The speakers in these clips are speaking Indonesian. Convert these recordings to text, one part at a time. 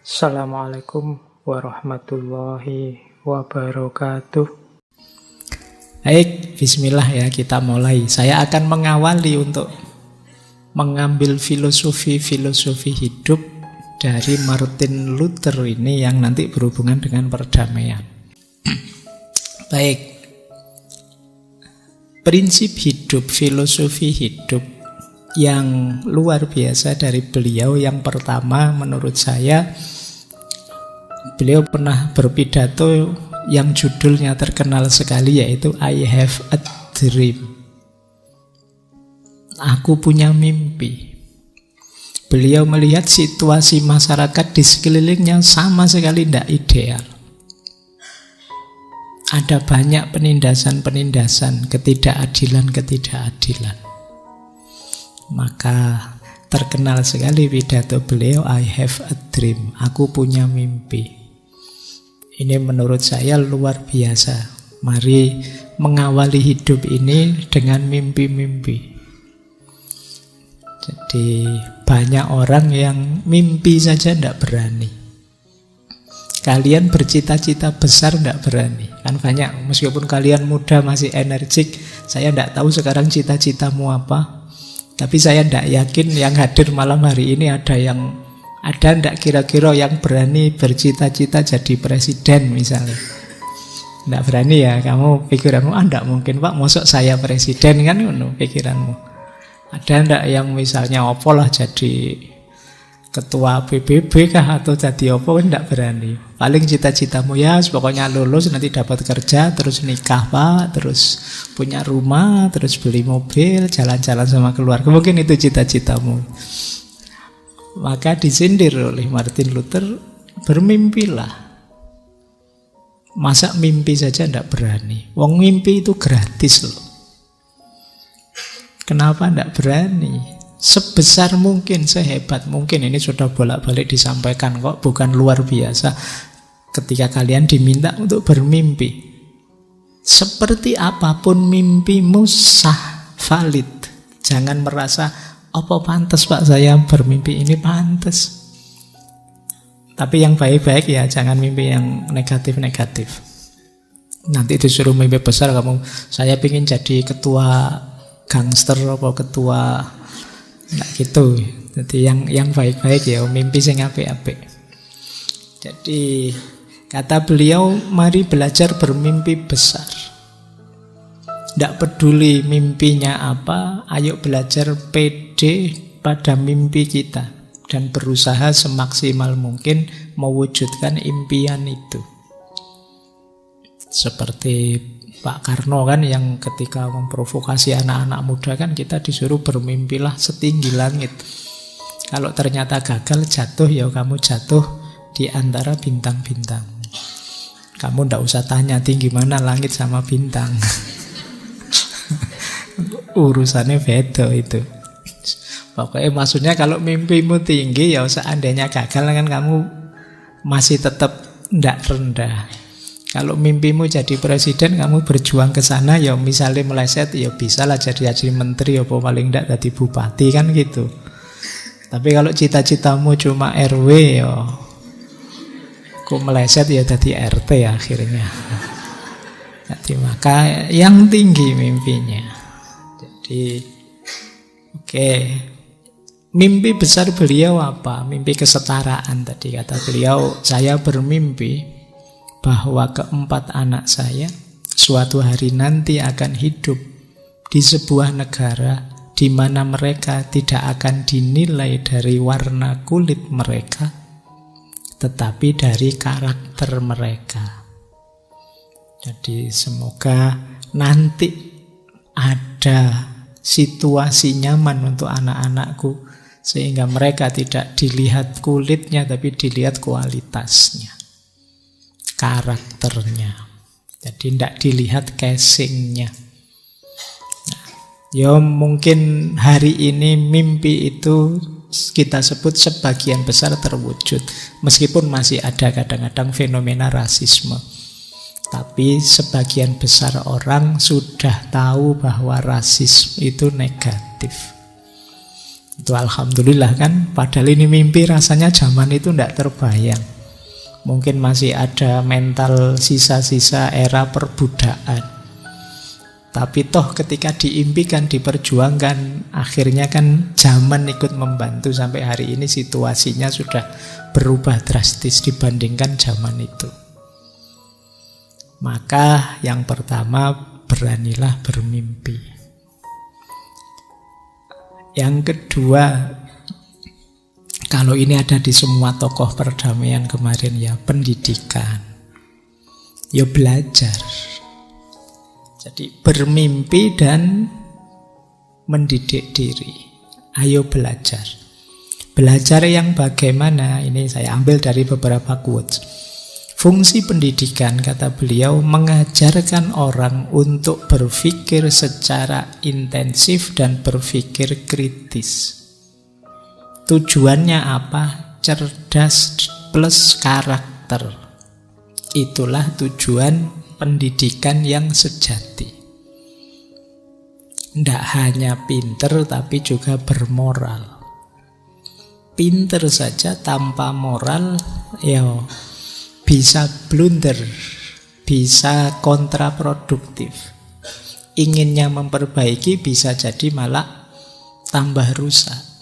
Assalamualaikum warahmatullahi wabarakatuh. Baik, bismillah ya, kita mulai. Saya akan mengawali untuk mengambil filosofi hidup dari Martin Luther ini yang nanti berhubungan dengan perdamaian. Baik, prinsip hidup, filosofi hidup yang luar biasa dari beliau, yang pertama menurut saya, beliau pernah berpidato yang judulnya terkenal sekali, yaitu I have a dream. Aku punya mimpi. Beliau melihat situasi masyarakat di sekelilingnya sama sekali tidak ideal. Ada banyak penindasan-penindasan, ketidakadilan. Maka terkenal sekali pidato beliau, I have a dream, aku punya mimpi. Ini menurut saya luar biasa. Mari mengawali hidup ini dengan mimpi-mimpi. Jadi banyak orang yang mimpi saja tidak berani. Kalian bercita-cita besar tidak berani. Kan banyak, meskipun kalian muda masih energik, saya tidak tahu sekarang cita-citamu apa. Tapi saya tidak yakin yang hadir malam hari ini ada tidak kira-kira yang berani bercita-cita jadi presiden misalnya. Tidak berani ya, kamu pikiranmu, tidak mungkin Pak, mosok saya presiden, kan pikiranmu. Ada tidak yang misalnya opolah jadi ketua PBB kah atau jadi apa, kan tidak berani. Paling cita-citamu ya pokoknya lulus nanti dapat kerja, terus nikah Pak, terus punya rumah, terus beli mobil, jalan-jalan sama keluarga. Mungkin itu cita-citamu. Maka disindir oleh Martin Luther, bermimpilah. Masa mimpi saja tidak berani? Wong mimpi itu gratis loh. Kenapa tidak berani? Sebesar mungkin, sehebat mungkin. Ini sudah bolak-balik disampaikan kok, bukan luar biasa. Ketika kalian diminta untuk bermimpi, seperti apapun mimpimu sah, valid. Jangan merasa, apa pantas Pak saya bermimpi ini, pantas. Tapi yang baik-baik ya, jangan mimpi yang negatif-negatif. Nanti disuruh mimpi besar kamu, saya ingin jadi ketua gangster apa ketua, nggak gitu. Jadi yang baik-baik ya, mimpi sing apik-apik. Jadi kata beliau, mari belajar bermimpi besar. Tidak peduli mimpinya apa, ayo belajar pede pada mimpi kita dan berusaha semaksimal mungkin mewujudkan impian itu. Seperti Pak Karno kan, yang ketika memprovokasi anak-anak muda kan, kita disuruh bermimpilah setinggi langit. Kalau ternyata gagal, jatuh ya kamu jatuh di antara bintang-bintang. Kamu ndak usah tanya tinggi mana langit sama bintang. Urusannya beda itu. Pokoknya maksudnya kalau mimpimu tinggi, ya seandainya gagal kan kamu masih tetap ndak rendah. Kalau mimpimu jadi presiden, kamu berjuang ke sana, ya misalnya meleset, ya bisa lah jadi menteri, ya paling ndak jadi bupati, kan gitu. Tapi kalau cita-citamu cuma RW, ya kok meleset ya jadi RT ya akhirnya. Jadi maka yang tinggi mimpinya. Jadi oke. Mimpi besar beliau apa? Mimpi kesetaraan tadi kata beliau. Saya bermimpi bahwa keempat anak saya suatu hari nanti akan hidup di sebuah negara di mana mereka tidak akan dinilai dari warna kulit mereka, tetapi dari karakter mereka. Jadi semoga nanti ada situasi nyaman untuk anak-anakku, sehingga mereka tidak dilihat kulitnya, tapi dilihat kualitasnya, karakternya. Jadi tidak dilihat casingnya. Nah, ya mungkin hari ini mimpi itu kita sebut sebagian besar terwujud, meskipun masih ada kadang-kadang fenomena rasisme. Tapi sebagian besar orang sudah tahu bahwa rasisme itu negatif. Itu alhamdulillah kan, padahal ini mimpi rasanya zaman itu tidak terbayang. Mungkin masih ada mental sisa-sisa era perbudakan. Tapi toh ketika diimpikan, diperjuangkan, akhirnya kan zaman ikut membantu sampai hari ini situasinya sudah berubah drastis dibandingkan zaman itu. Maka yang pertama, beranilah bermimpi. Yang kedua, kalau ini ada di semua tokoh perdamaian kemarin ya, pendidikan. Ya belajar. Jadi bermimpi dan mendidik diri. Ayo belajar. Belajar yang bagaimana? Ini saya ambil dari beberapa quotes. Fungsi pendidikan, kata beliau, mengajarkan orang untuk berpikir secara intensif dan berpikir kritis. Tujuannya apa? Cerdas plus karakter. Itulah tujuan pendidikan yang sejati. Tidak hanya pinter tapi juga bermoral. Pinter saja tanpa moral, ya bisa blunder, bisa kontraproduktif. Inginnya memperbaiki bisa jadi malah tambah rusak.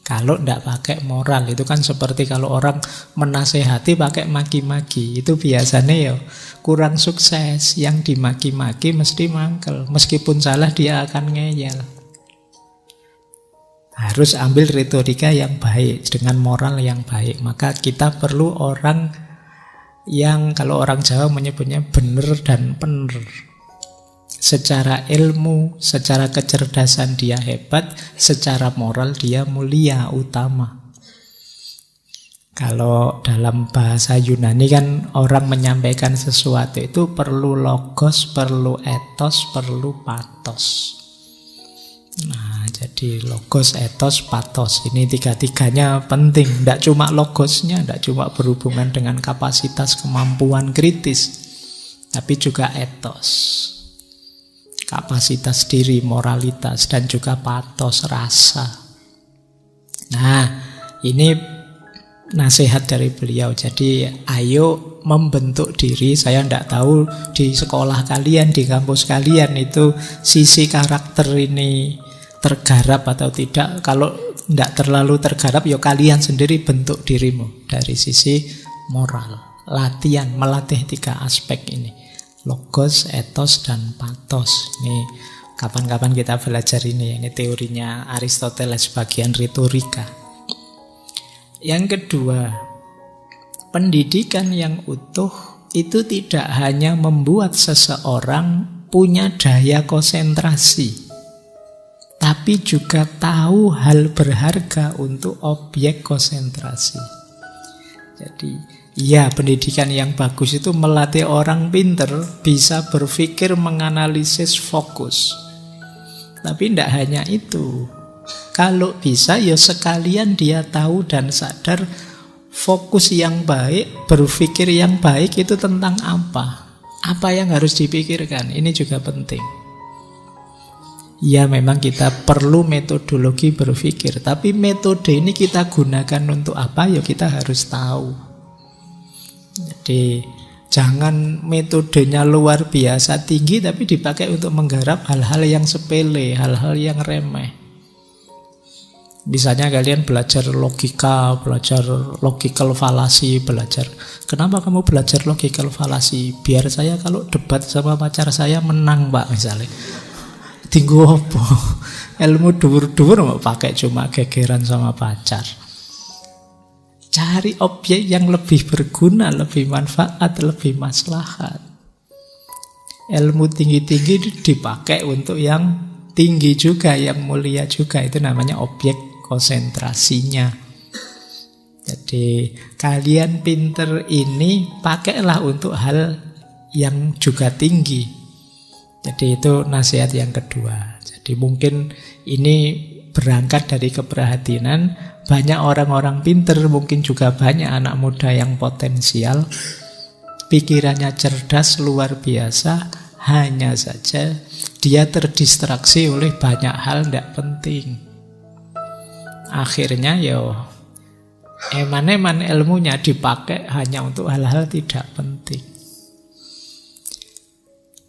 Kalau tidak pakai moral, itu kan seperti kalau orang menasehati pakai maki-maki. Itu biasanya ya kurang sukses. Yang dimaki-maki mesti mangkel. Meskipun salah dia akan ngeyel. Harus ambil retorika yang baik, dengan moral yang baik. Maka kita perlu orang yang kalau orang Jawa menyebutnya bener dan pener. Secara ilmu, secara kecerdasan dia hebat, secara moral dia mulia, utama. Kalau dalam bahasa Yunani kan orang menyampaikan sesuatu itu perlu logos, perlu etos, perlu pathos. Nah, jadi logos, etos, pathos. Ini tiga-tiganya penting. Tidak cuma logosnya, tidak cuma berhubungan dengan kapasitas kemampuan kritis, tapi juga etos, kapasitas diri, moralitas, dan juga pathos, rasa. Nah, ini nasihat dari beliau. Jadi ayo membentuk diri. Saya tidak tahu di sekolah kalian, di kampus kalian itu sisi karakter ini tergarap atau tidak. Kalau tidak terlalu tergarap, ya kalian sendiri bentuk dirimu dari sisi moral. Latihan, melatih tiga aspek ini. Logos, etos, dan pathos. Ini kapan-kapan kita belajar ini. Ini teorinya Aristoteles bagian retorika. Yang kedua, pendidikan yang utuh itu tidak hanya membuat seseorang punya daya konsentrasi, tapi juga tahu hal berharga untuk objek konsentrasi. Jadi, ya, pendidikan yang bagus itu melatih orang pinter bisa berpikir, menganalisis, fokus. Tapi tidak hanya itu. Kalau bisa ya sekalian dia tahu dan sadar fokus yang baik, berpikir yang baik itu tentang apa. Apa yang harus dipikirkan, ini juga penting. Ya, memang kita perlu metodologi berpikir, tapi metode ini kita gunakan untuk apa ya kita harus tahu. Jadi jangan metodenya luar biasa tinggi tapi dipakai untuk menggarap hal-hal yang sepele, hal-hal yang remeh. Misalnya kalian belajar logika, belajar logical fallacy, belajar. Kenapa kamu belajar logical fallacy? Biar saya kalau debat sama pacar saya menang, Pak, misalnya. Tinggu apa? Ilmu dhuwur-dhuwur mau pakai cuma gegeran sama pacar. Cari objek yang lebih berguna, lebih manfaat, lebih maslahat. Ilmu tinggi-tinggi dipakai untuk yang tinggi juga, yang mulia juga. Itu namanya objek konsentrasinya. Jadi kalian pinter ini pakailah untuk hal yang juga tinggi. Jadi itu nasihat yang kedua. Jadi mungkin ini berangkat dari keprihatinan. Banyak orang-orang pinter, mungkin juga banyak anak muda yang potensial, pikirannya cerdas luar biasa. Hanya saja dia terdistraksi oleh banyak hal tidak penting. akhirnya eman-eman ilmunya dipakai hanya untuk hal-hal tidak penting.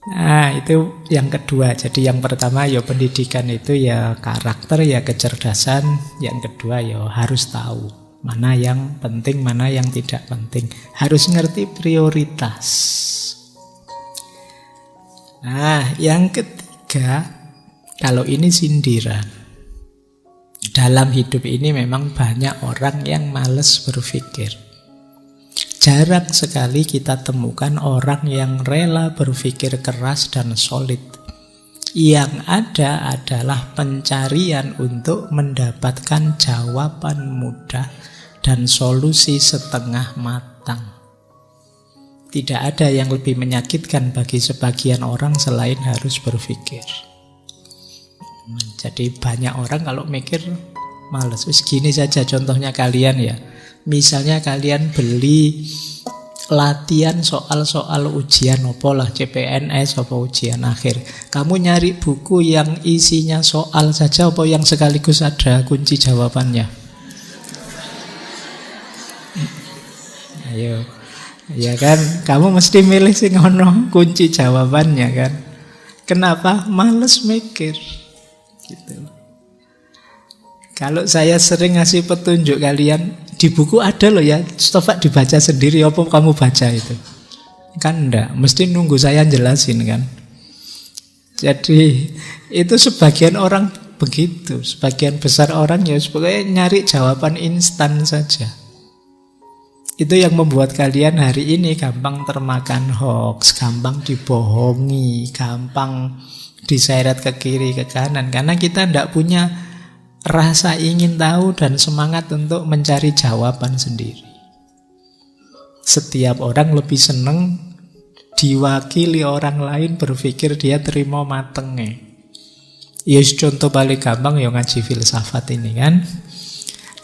Nah, itu yang kedua. Jadi yang pertama pendidikan itu karakter, kecerdasan. Yang kedua harus tahu mana yang penting, mana yang tidak penting. Harus ngerti prioritas. Nah, yang ketiga, kalau ini sindiran. Dalam hidup ini memang banyak orang yang malas berpikir. Jarang sekali kita temukan orang yang rela berpikir keras dan solid. Yang ada adalah pencarian untuk mendapatkan jawaban mudah dan solusi setengah matang. Tidak ada yang lebih menyakitkan bagi sebagian orang selain harus berpikir. Jadi banyak orang kalau mikir malas. Gini saja contohnya kalian Misalnya kalian beli latihan soal-soal ujian lah CPNS apa ujian akhir. Kamu nyari buku yang isinya soal saja apa yang sekaligus ada kunci jawabannya? Ayo. Ya kan, kamu mesti milih sing ono kunci jawabannya kan. Kenapa? Males mikir. Gitu. Kalau saya sering ngasih petunjuk kalian, di buku ada loh coba dibaca sendiri, apa kamu baca itu? Kan enggak, mesti nunggu saya jelasin kan. Jadi itu sebagian orang begitu, sebagian besar orang pokoknya nyari jawaban instan saja. Itu yang membuat kalian hari ini gampang termakan hoax, gampang dibohongi, gampang diseret ke kiri ke kanan, karena kita tidak punya rasa ingin tahu dan semangat untuk mencari jawaban sendiri. Setiap orang lebih senang diwakili orang lain berpikir dia terima matengnya. Contoh paling gampang ngaji filsafat ini kan.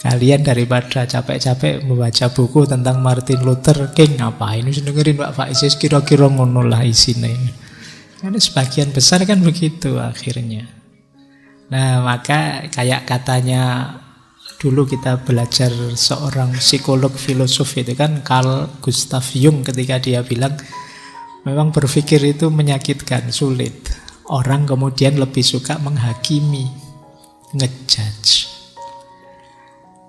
Kalian daripada capek-capek membaca buku tentang Martin Luther King, ngapain dengerin Pak Faiz kira-kira ngono lah isinya. Karena sebagian besar kan begitu akhirnya. Nah, maka kayak katanya dulu kita belajar seorang psikolog filosof itu kan, Carl Gustav Jung, ketika dia bilang memang berpikir itu menyakitkan, sulit. Orang kemudian lebih suka menghakimi, ngejudge.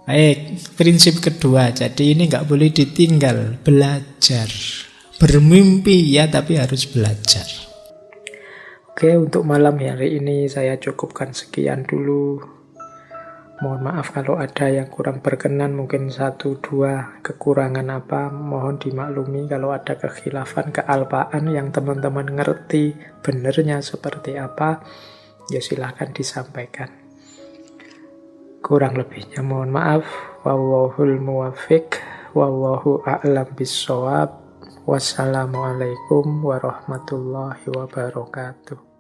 Baik, prinsip kedua. Jadi ini nggak boleh ditinggal, belajar. Bermimpi tapi harus belajar. Oke, untuk malam hari ini saya cukupkan sekian dulu. Mohon maaf kalau ada yang kurang berkenan, mungkin 1-2 kekurangan apa, mohon dimaklumi. Kalau ada kekhilafan, kealpaan yang teman-teman ngerti benernya seperti apa, silahkan disampaikan. Kurang lebihnya mohon maaf. Wallahul muwaffiq, wallahu a'lam bissawab. Wassalamualaikum warahmatullahi wabarakatuh.